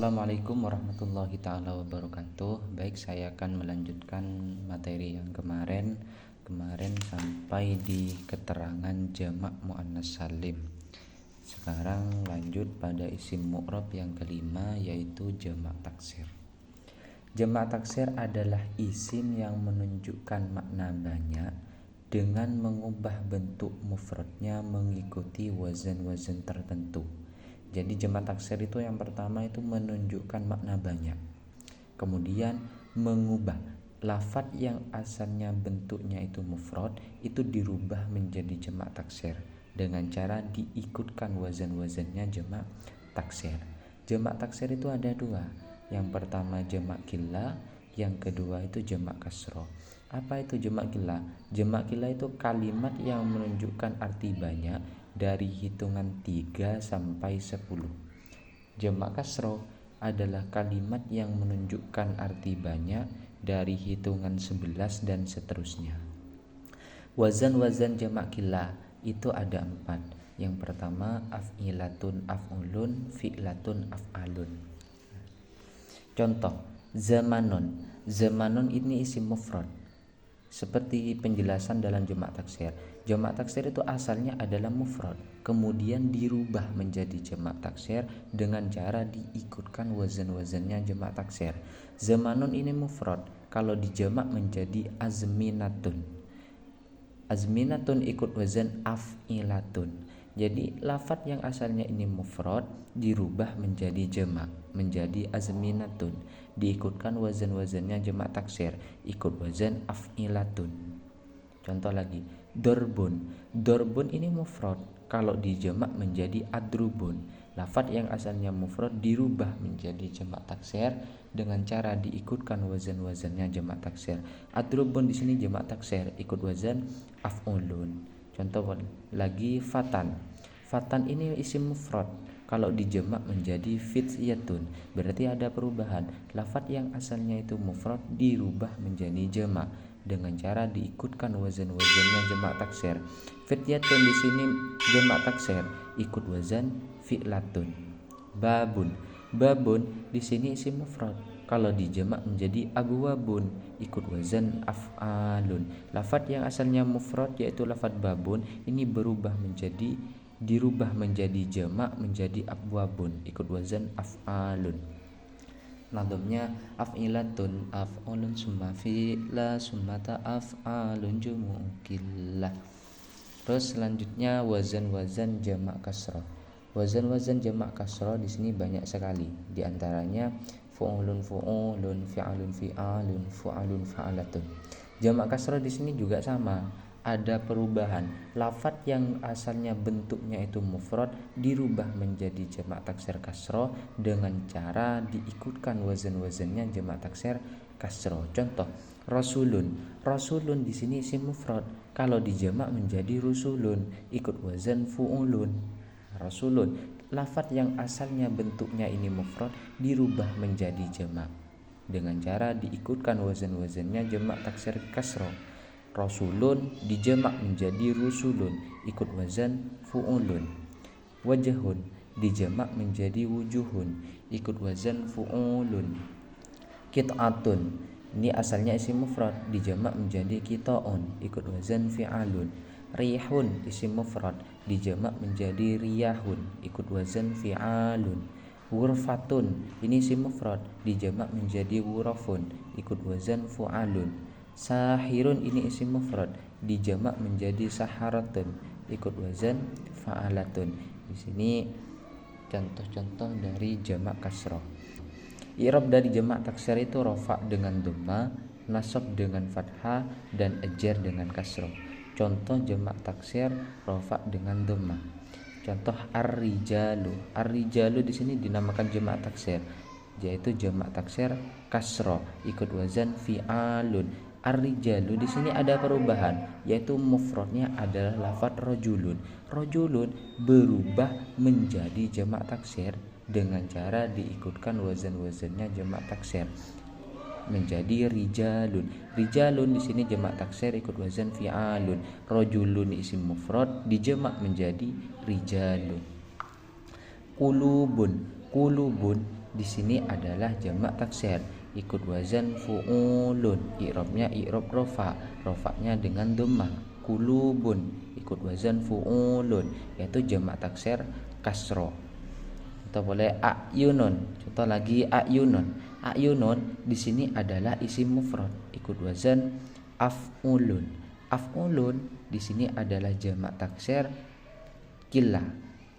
Assalamualaikum warahmatullahi taala wabarakatuh. Baik, saya akan melanjutkan materi yang kemarin sampai di keterangan jamak muannas salim. Sekarang lanjut pada isim mu'rab yang kelima, yaitu jamak taksir. Jamak taksir adalah isim yang menunjukkan makna banyak dengan mengubah bentuk mufradnya mengikuti wazan-wazan tertentu. Jadi jamak taksir itu yang pertama itu menunjukkan makna banyak, kemudian mengubah lafadz yang asalnya bentuknya itu mufrad itu dirubah menjadi jamak taksir dengan cara diikutkan wazan-wazannya jamak taksir. Jamak taksir itu ada dua, yang pertama jamak qillah, yang kedua itu jamak kasroh. Apa itu jamak qillah? Jamak qillah itu kalimat yang menunjukkan arti banyak dari hitungan 3 sampai 10. Jamak kasroh adalah kalimat yang menunjukkan arti banyak dari hitungan 11 dan seterusnya. Wazan-wazan jamak qillah itu ada 4. Yang pertama af'ilatun, af'ulun, fi'latun, af'alun. Contoh, zamanon. Zamanon ini isim mufrad. Seperti penjelasan dalam jamak taksir. Jamak taksir itu asalnya adalah mufrad, kemudian dirubah menjadi jamak taksir dengan cara diikutkan wazan-wazannya jamak taksir. Zamanun ini mufrad, kalau dijamak menjadi azminatun. Azminatun ikut wazan af'ilatun. Jadi lafadz yang asalnya ini mufrad dirubah menjadi jamak, menjadi azminatun, diikutkan wazan-wazannya jamak taksir, ikut wazan af'ilatun. Contoh lagi, dorbun. Dorbun ini mufrad, kalau dijamak menjadi adrubun. Lafadz yang asalnya mufrad dirubah menjadi jamak taksir dengan cara diikutkan wazan-wazannya jamak taksir. Adrubun di sini jamak taksir, ikut wazan af'ulun. Contoh lagi, fatan. Fatan ini isim mufrad, kalau dijamak menjadi fityatun, berarti ada perubahan. Lafadz yang asalnya itu mufrad dirubah menjadi jamak dengan cara diikutkan wazan-wazannya jamak taksir. Fityatun di sini jamak taksir, ikut wazan fi'latun. Babun. Babun di sini isim mufrad, kalau dijamak menjadi abwabun, ikut wazan af'alun. Lafadz yang asalnya mufrad yaitu lafadz babun ini dirubah menjadi jamak menjadi abwabun, ikut wazan af'alun. Nadhamnya af'ilatun, af'ulun, summa fi'la, summa ta'af'alun, jumu'ukillah. Terus selanjutnya wazan-wazan jamak kasroh. Wazan-wazan jamak kasroh di sini banyak sekali. Di antaranya fu'ulun, fu'ulun, fi'alun, fi'alun, fu'alun, fa'alatun. Jamak kasroh di sini juga sama, ada perubahan. Lafadz yang asalnya bentuknya itu mufrad dirubah menjadi jamak taksir kasroh dengan cara diikutkan wazan-wazannya jamak taksir kasroh. Contoh, rasulun. Rasulun di sini isim mufrad, kalau dijamak menjadi rusulun, ikut wazan fu'ulun. Rasulun, lafadz yang asalnya bentuknya ini mufrad dirubah menjadi jamak dengan cara diikutkan wazan-wazannya jamak taksir kasroh. Rasulun dijamak menjadi rusulun, ikut wazan fu'ulun. Wajhun dijamak menjadi wujuhun, ikut wazan fu'ulun. Qit'atun ini asalnya isim mufrad dijamak menjadi qita'un, ikut wazan fi'alun. Rihun isim mufrad dijamak menjadi riyahun, ikut wazan fi'alun. Ghurfatun ini isim mufrad dijamak menjadi ghurafun, ikut wazan fu'alun. Sahirun ini isim mufrad dijamak menjadi saharatun, ikut wazan fa'alatun. Di sini contoh-contoh dari jamak kasroh. I'rab dari jamak taksir itu rafa dengan dhamma, nasab dengan fathah, dan ejar dengan kasroh. Contoh jamak taksir rafa dengan dhamma. Contoh ar-rijalu. Ar-rijalu di sini dinamakan jamak taksir, yaitu jamak taksir kasroh, ikut wazan fi'alun. Ar-rijalu di sini ada perubahan, yaitu mufradnya adalah lafadz rajulun. Rajulun berubah menjadi jamak taksir dengan cara diikutkan wazan-wazannya jamak taksir menjadi rijalun. Rijalun di sini jamak taksir ikut wazan fi'alun. Rajulun isim mufrad dijamak menjadi rijalun. Qulubun. Qulubun di sini adalah jamak taksir, ikut wazan fu'ulun, i'rabnya i'rab rofa, rofanya dengan dhammah. Kulubun ikut wazan fu'ulun, yaitu jamak taksir kasro. Atau boleh ayunun. Contoh lagi ayunun. Ayunun di sini adalah isim mufrad, ikut wazan af'ulun. Af'ulun di sini adalah jamak taksir killa.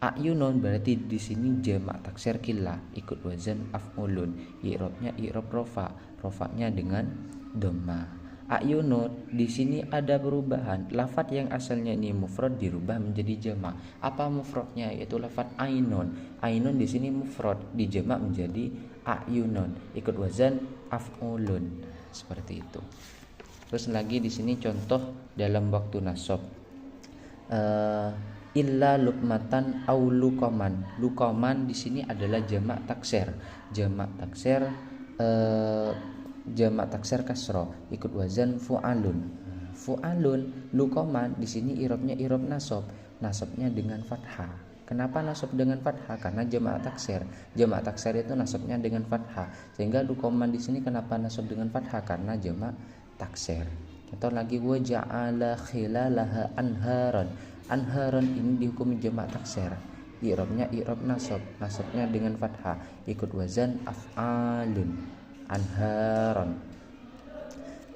Ayunun berarti di sini jamak taksir killa, ikut wazan af'ulun. I'rabnya i'rab rofa, rofanya dengan dhammah. Ayunun di sini ada perubahan. Lafadz yang asalnya ini mufrad dirubah menjadi jamak. Apa mufradnya? Yaitu lafadz ainun. Ainun di sini mufrad dijamak menjadi ayunun, ikut wazan af'ulun. Seperti itu. Terus lagi di sini contoh dalam waktu nasab. Illa luqmatan au luqaman. Luqaman di sini adalah jamak taksir. Jamak taksir kasro, ikut wazan fu'alun. Fu'alun luqaman di sini i'rabnya i'rab nasab. Nasabnya dengan fathah. Kenapa nasab dengan fathah? Karena jamak taksir. Jamak taksir itu nasabnya dengan fathah. Sehingga luqaman di sini kenapa nasab dengan fathah? Karena jamak taksir. Contoh lagi wa ja'ala khilalaha anharan. Anharan ini dihukumi jamak taksir. I'rabnya i'rab nasab. Nasabnya dengan fathah, ikut wazan af'alun. Anharan.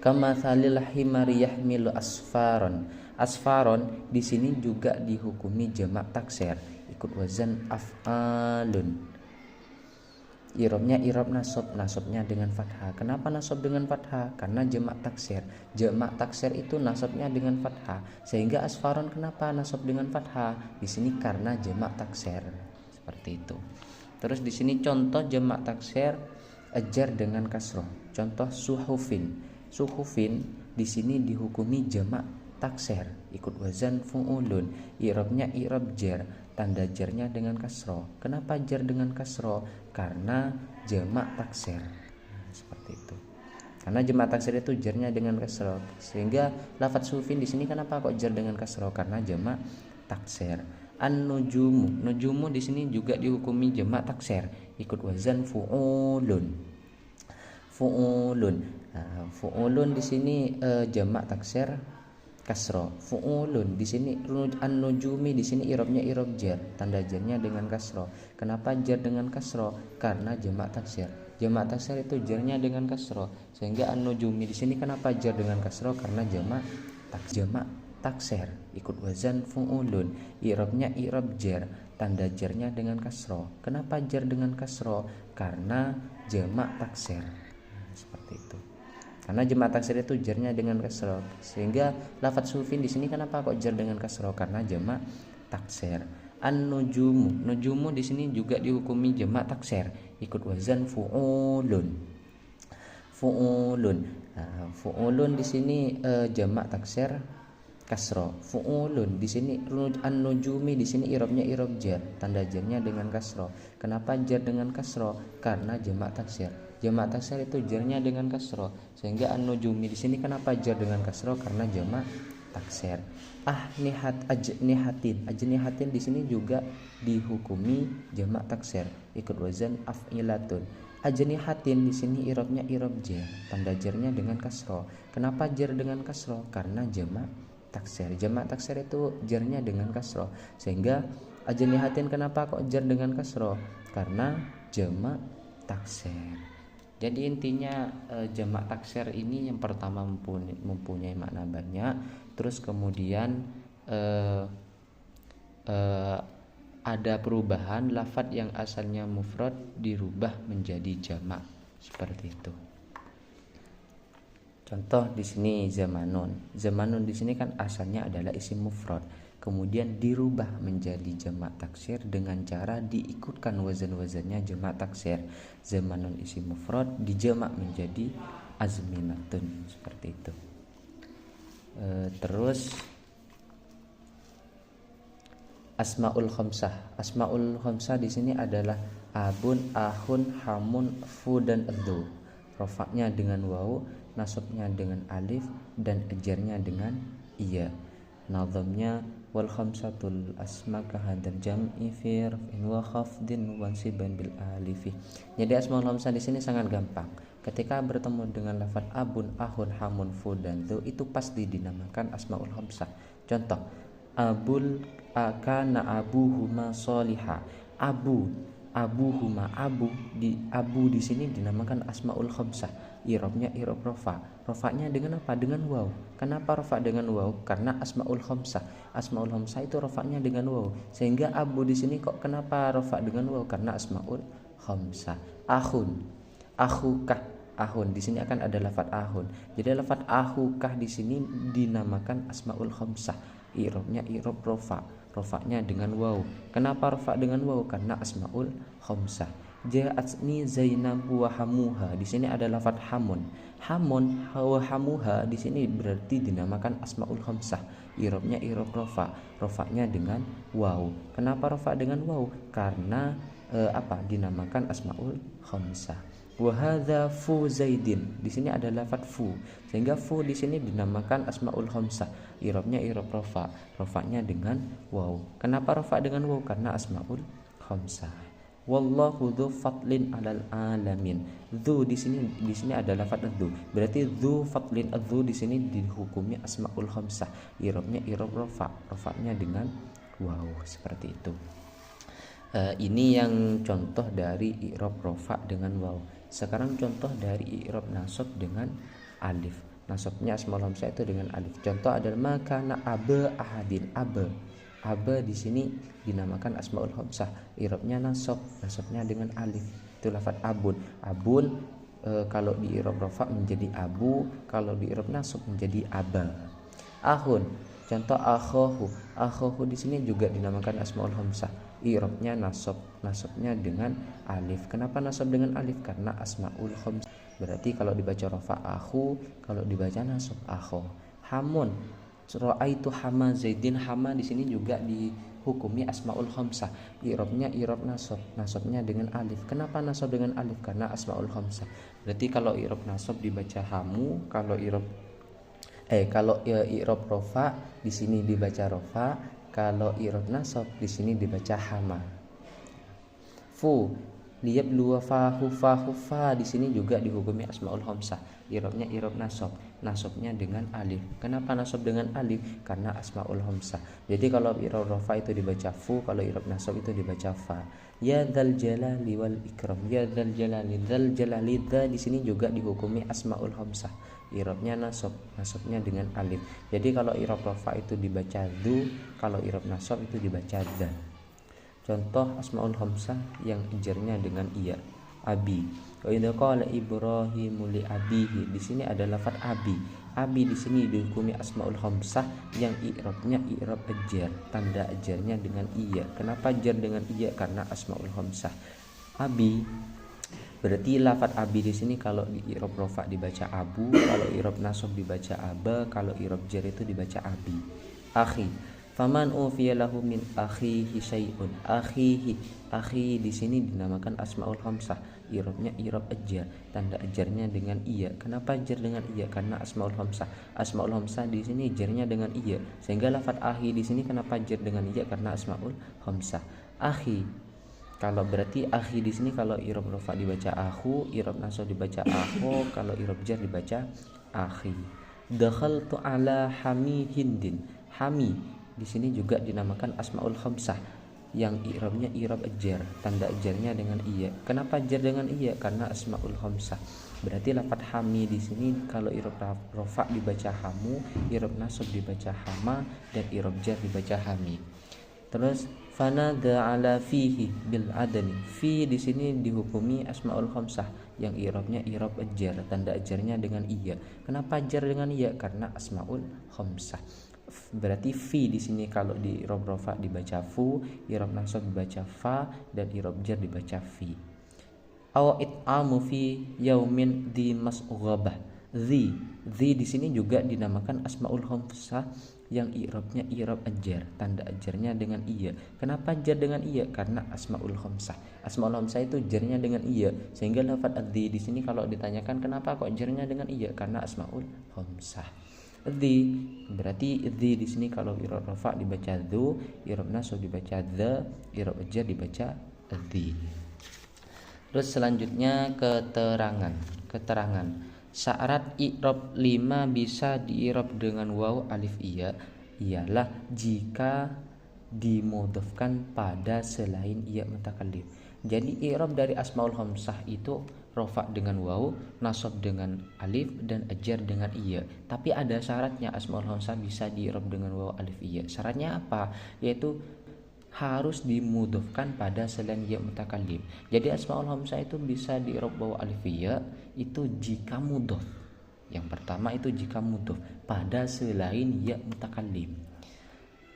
Kama thalil himari yahmilu asfaron. Asfaron di sini juga dihukumi jamak taksir, ikut wazan af'alun. I'rabnya i'rab nasab, nasabnya dengan fathah. Kenapa nasab dengan fathah? Karena jamak taksir. Jamak taksir itu nasabnya dengan fathah. Sehingga asfaron kenapa nasab dengan fathah? Di sini karena jamak taksir. Seperti itu. Terus di sini contoh jamak taksir jar dengan kasroh. Contoh suhufin. Suhufin di sini dihukumi jamak taksir, ikut wazan fu'ulun. I'rabnya i'rab jar, tanda jarnya dengan kasroh. Kenapa jar dengan kasroh? Karena jamak taksir. Seperti itu. Karena jamak taksir itu jarnya dengan kasroh. Sehingga lafadz suhufin di sini kenapa kok jar dengan kasroh? Karena jamak taksir. An-nujumu. Nujumu di sini juga dihukumi jamak taksir, ikut wazan fu'ulun. Fu'ulun. Nah, fu'ulun di sini jamak taksir kasro. Fu'ulun di sini an-nujumi di sini i'rabnya i'rab jar, tanda jarnya dengan kasro. Kenapa jar dengan kasro? Karena jamak taksir. Jamak taksir itu jarnya dengan kasro. Sehingga an-nujumi di sini kenapa jar dengan kasro? Karena jamak taksir, ikut wazan fu'ulun. I'rabnya i'rab jar, tanda jarnya dengan kasro. Kenapa jar dengan kasro? Karena jamak taksir. Seperti itu. Karena jamak taksir itu jarnya dengan kasro. Sehingga lafadz sufin di sini kenapa kok jar dengan kasro? Karena jamak taksir. An-nujumu. Nujumu di sini juga dihukumi jamak taksir, ikut wazan fu'ulun. Fu'ulun. Nah, fu'ulun di sini jamak taksir kasro. Fu'ulun di sini an-nujumi di sini i'rabnya i'rab jar, tanda jarnya dengan kasro. Kenapa jar dengan kasro? Karena jamak taksir. Jamak taksir itu jarnya dengan kasro. Sehingga an-nujumi di sini kenapa jar dengan kasro? Karena jamak taksir. Ajnihatin di sini juga dihukumi jamak taksir, ikut wazan af'ilatun. Ajnihatin di sini i'rabnya i'rab jar, tanda jarnya dengan kasro. Kenapa jar dengan kasro? Karena jamak taksir. Jamak taksir itu jarnya dengan kasro. Sehingga ajnihatin kenapa kok jar dengan kasro? Karena jamak taksir. Jadi intinya jamak taksir ini yang pertama mempunyai makna banyak. Terus kemudian ada perubahan lafadz yang asalnya mufrad dirubah menjadi jamak, seperti itu. Contoh di sini zamanun. Zamanun di sini kan asalnya adalah isim mufrad, kemudian dirubah menjadi jamak taksir dengan cara diikutkan wazan-wazannya jamak taksir. Zamanun isim mufrad dijamak menjadi azminatun, seperti itu. Terus asmaul khamsah. Asmaul khamsah di sini adalah abun, ahun, hamun, fu dan edhu. Rofaknya dengan waw, nasabnya dengan alif, dan ejarnya dengan iya. Nazamnya wal khamsatul asma kahadal jam'i fi raf'in wa khafdin wa siban bil alifi. Jadi asmaul khamsah di sini sangat gampang. Ketika bertemu dengan lafaz abun, ahun, hamun, fu dan dzu itu pasti dinamakan asmaul khamsah. Contoh, abul akana abuhuma soliha. Abuhuma, abu di sini dinamakan asmaul khamsah. Irobnya irob rofa. Rofanya dengan apa? Dengan waw. Kenapa rofa dengan waw? Karena asmaul khamsah. Asmaul khamsah itu rofanya dengan waw. Sehingga abu di sini kok kenapa rofa dengan waw? Karena asmaul khamsah. Ahun, ahukah, ahun di sini akan ada lafaz ahun. Jadi lafaz ahukah di sini dinamakan asmaul khamsah. Irobnya irob rofa. Rofaknya dengan waw. Kenapa rofa dengan waw? Karena asmaul khamsah. Ja'atni Zainabu wa hamuha. Di sini ada lafaz hamun. Hamun wa hamuha di sini berarti dinamakan asmaul khamsah. Irobnya irob rofa. Rofaknya dengan waw. Kenapa rofa dengan waw? Karena dinamakan asmaul khamsah. Wa hadza fu Zaidin. Di sini ada lafaz fu. Sehingga fu di sini dinamakan asmaul khamsah. Irobnya irob rofa. Rofaknya dengan waw. Kenapa rofa dengan waw? Karena asmaul khamsah. Wallahu dzu fadlin 'alal alamin. Dzu di sini ada lafaz dzu. Berarti dzu fadlin, dzu di sini dihukumi asmaul khamsah. Irobnya irob rofa. Rofaknya dengan waw seperti itu. Ini yang contoh dari i'rab rofa dengan waw. Sekarang contoh dari i'rab nasab dengan alif. Nasabnya asmaul khamsah itu dengan alif. Contoh adalah makana aba ahadin. Aba di sini dinamakan asmaul khamsah. I'rabnya nasab, nasabnya dengan alif. Itu lafaz abun. Abun kalau di i'rab rofa menjadi abu, kalau di i'rab nasab menjadi aba. Ahun. Contoh akhohu di sini juga dinamakan asmaul khamsah. I'rabnya nasab, nasabnya dengan alif. Kenapa nasab dengan alif? Karena asmaul khamsah. Berarti kalau dibaca rofa akhu, kalau dibaca nasab akho. Hamun, ra'aitu hama Zaidin. Hama di sini juga dihukumi asmaul khamsah. I'rabnya i'rab nasab, nasabnya dengan alif. Kenapa nasab dengan alif? Karena asmaul khamsah. Berarti kalau i'rab nasab dibaca hamu, kalau i'rab rofa di sini dibaca rofa, kalau i'rab nasab di sini dibaca hama. Fu liyabluwa fahu fa di sini juga dihukumi asmaul khamsah. I'rabnya i'rab nasab, nasabnya dengan alif. Kenapa nasab dengan alif? Karena asmaul khamsah. Jadi kalau i'rab rofa itu dibaca fu, kalau i'rab nasab itu dibaca fa. Ya dzal jalali wal ikram. Ya dzal jalali, dzal jalali dza di sini juga dihukumi asmaul khamsah. I'rabnya nasab, nasabnya dengan alif. Jadi kalau i'rab rofa itu dibaca dzu, kalau i'rab nasab itu dibaca dza. Contoh asmaul khamsah yang jarnya dengan iya. Abi. Wa idza qala Ibrahimu li abihi. Di sini ada lafaz abi. Abi di sini dihukumi asmaul khamsah yang i'rabnya i'rab jar. Tanda jarnya dengan iya. Kenapa jar dengan iya? Karena asmaul khamsah. Abi berarti lafaz abi di sini kalau di i'rab rofa dibaca abu, kalau i'rab nasab dibaca aba, kalau i'rab jar itu dibaca abi. Akhi. Faman ufiya lahu min akhihi syai'un. Akhi di sini dinamakan asmaul khamsah. I'rabnya i'rab jar, tanda jarnya dengan iya. Kenapa jar dengan iya? Karena asmaul khamsah. Asmaul khamsah di sini jarnya dengan iya. Sehingga lafaz akhi di sini kenapa jar dengan iya? Karena asmaul khamsah. Akhi. Kalau berarti akhi di sini kalau i'rab rofa dibaca akhu, i'rab nasab dibaca akho, kalau i'rab jar dibaca akhi. Dakhaltu ala hami hindin. Hami di sini juga dinamakan asmaul khamsah yang i'rabnya i'rab jar, tanda jarnya dengan iya. Kenapa jar dengan iya? Karena asmaul khamsah. Berarti lafaz hami di sini kalau i'rab rofa dibaca hamu, i'rab nasab dibaca hama, dan i'rab jar dibaca hami. Terus fanada ala fihi bil adani. Fi di sini dihukumi asmaul khamsah yang i'rabnya i'rab jar, tanda jarnya dengan iya. Kenapa jar dengan iya? Karena asmaul khamsah. Berarti fi di sini kalau di i'rab rofa dibaca fu, i'rab nasab dibaca fa, dan i'rab jar dibaca fi. Aw it'amu fi yaumin di mas'ughabah. Dzi di sini juga dinamakan asmaul khamsah yang i'rabnya i'rab jar, tanda jarnya dengan iya. Kenapa jar dengan iya? Karena asmaul khamsah. Asmaul khamsah itu jarnya dengan iya, sehingga lafaz dzi di sini kalau ditanyakan kenapa kok jarnya dengan iya? Karena asmaul khamsah. dhi. Berarti dhi di sini kalau i'rab rafa dibaca dhu, i'rab nasab dibaca dha, i'rab jar dibaca dhi. Terus selanjutnya keterangan. Syarat i'rab 5 bisa di'irab dengan waw alif iya ialah jika dimudhafkan pada selain iya mutakallim. Jadi i'rab dari asmaul khamsah itu rafa dengan waw, nasab dengan alif, dan jar dengan iya. Tapi ada syaratnya, asmaul khamsah bisa di'irab dengan waw alif iya. Syaratnya apa? Yaitu harus dimudhafkan pada selain ya mutakallim. Jadi asmaul khamsah itu bisa di'irab waw alif iya itu jika mudhaf. Yang pertama itu jika mudhaf pada selain ya mutakallim.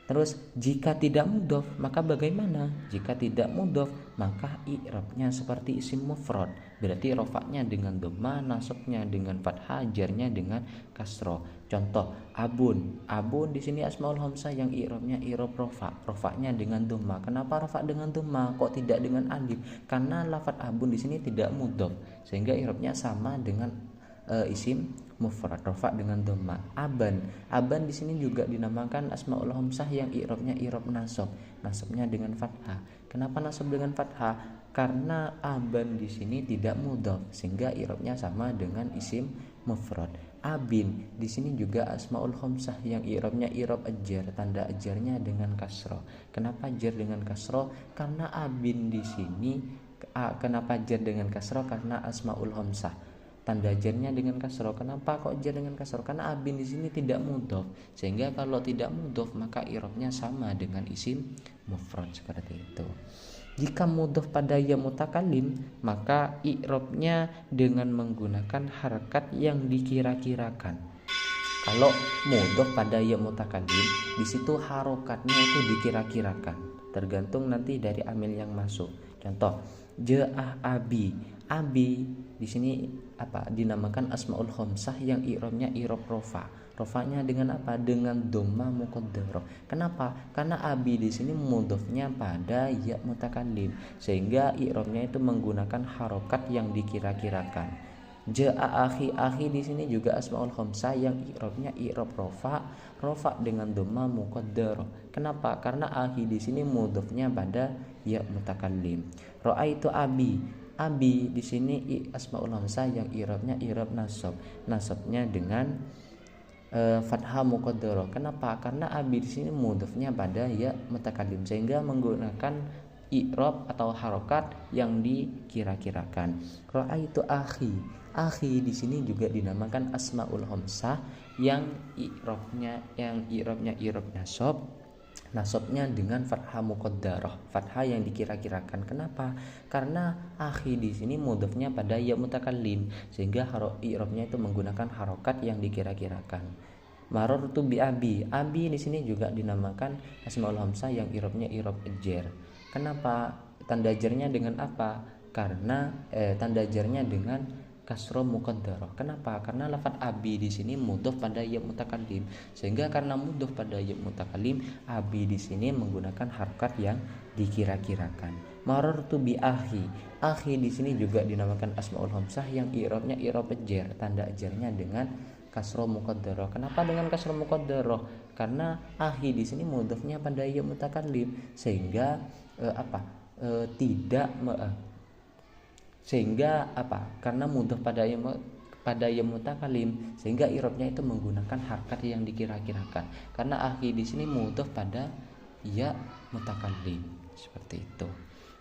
Terus jika tidak mudhaf maka bagaimana? Jika tidak mudhaf maka i'rabnya seperti isim mufrad. Berarti rofaknya dengan dhamma, nasabnya dengan fathah, jarnya dengan kasroh. Contoh abun. Abun di sini asmaul khamsah yang i'rabnya i'rab rofa. Rofaknya dengan dhamma. Kenapa rofak dengan dhamma? Kok tidak dengan alif? Karena lafadz abun di sini tidak mudhaf sehingga i'rabnya sama dengan isim mufrad, rafa dengan dhamma. Aban di sini juga dinamakan asmaul khamsah yang i'rabnya i'rab nasab. Nasabnya dengan fathah. Kenapa nasab dengan fathah? Karena aban di sini tidak mudhaf sehingga i'rabnya sama dengan isim mufrad. Abin di sini juga asmaul khamsah yang i'rabnya i'rab jar, tanda ajarnya dengan kasroh. Kenapa jar dengan kasroh? Karena abin di sini kenapa jar dengan kasroh? Karena asmaul khamsah tanda jarnya dengan kasroh. Kenapa kok jar dengan kasroh? Karena abin di sini tidak mudhaf sehingga kalau tidak mudhaf maka i'rabnya sama dengan isim mufrad seperti itu. Jika mudhaf pada ya mutakallim maka i'rabnya dengan menggunakan harakat yang dikira-kirakan. Kalau mudhaf pada ya mutakallim di situ harokatnya itu dikira-kirakan, tergantung nanti dari amil yang masuk. Contoh ja'ah abi. Abi di sini dinamakan asmaul khamsah yang i'rabnya i'rab rofa. Rofanya dengan apa? Dengan dhamma muqaddarah. Kenapa? Karena abi di sini mudhafnya pada ya mutakallim sehingga i'rabnya itu menggunakan harokat yang dikira-kirakan. Ja'a akhi di sini juga asmaul khamsah yang i'rabnya i'rab rofa dengan dhamma muqaddarah. Kenapa? Karena akhi di sini mudhafnya pada ya mutakallim. Ra'aitu abi di sini asmaul khamsah yang i'rabnya i'rab nasab. Nasabnya dengan fathah muqaddarah. Kenapa? Karena abi di sini mudhafnya pada ya mutakallim sehingga menggunakan i'rab atau harokat yang dikira-kirakan. Ra'aitu akhi di sini juga dinamakan asmaul khamsah yang i'rabnya i'rab nasab. Nasabnya dengan fathah muqaddarah, fathah yang dikira-kirakan. Kenapa? Karena akhi di sini mudhafnya pada ya mutakallim sehingga i'rabnya itu menggunakan harokat yang dikira-kirakan. Marartu bi abi. Abi di sini juga dinamakan asmaul khamsah yang i'rabnya i'rab jar. Kenapa? Tanda jarnya dengan apa? Karena tanda jarnya dengan kasroh muqaddarah. Kenapa? Karena lafadz abi di sini mudhaf pada ya mutakallim sehingga karena mudhaf pada ya mutakallim abi di sini menggunakan harakat yang dikira-kirakan. Marartu bi akhi di sini juga dinamakan asmaul khamsah yang i'rabnya i'rab jar, tanda jarnya dengan kasroh muqaddarah. Kenapa dengan kasroh muqaddarah? Karena akhi di sini mudhafnya pada ya mutakallim sehingga karena mudhaf pada ya mutakallim sehingga i'rabnya itu menggunakan harakat yang dikira-kirakan. Karena akhi di sini mudhaf pada ya mutakallim. Seperti itu.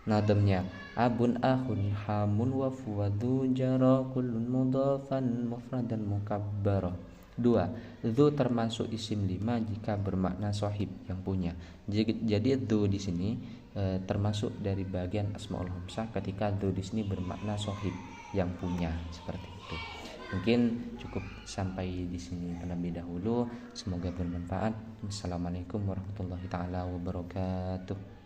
Nadamnya abun ahun hamun wa fuwadu jara kullun mudhafan mufradan mukabbara. 2. Dzu termasuk isim 5 jika bermakna sahib yang punya. Jadi dzu di sini termasuk dari bagian asmaul khamsah ketika dzu di sini bermakna sahib yang punya, seperti itu. Mungkin cukup sampai di sini terlebih dahulu. Semoga bermanfaat. Wassalamualaikum warahmatullahi taala wabarakatuh.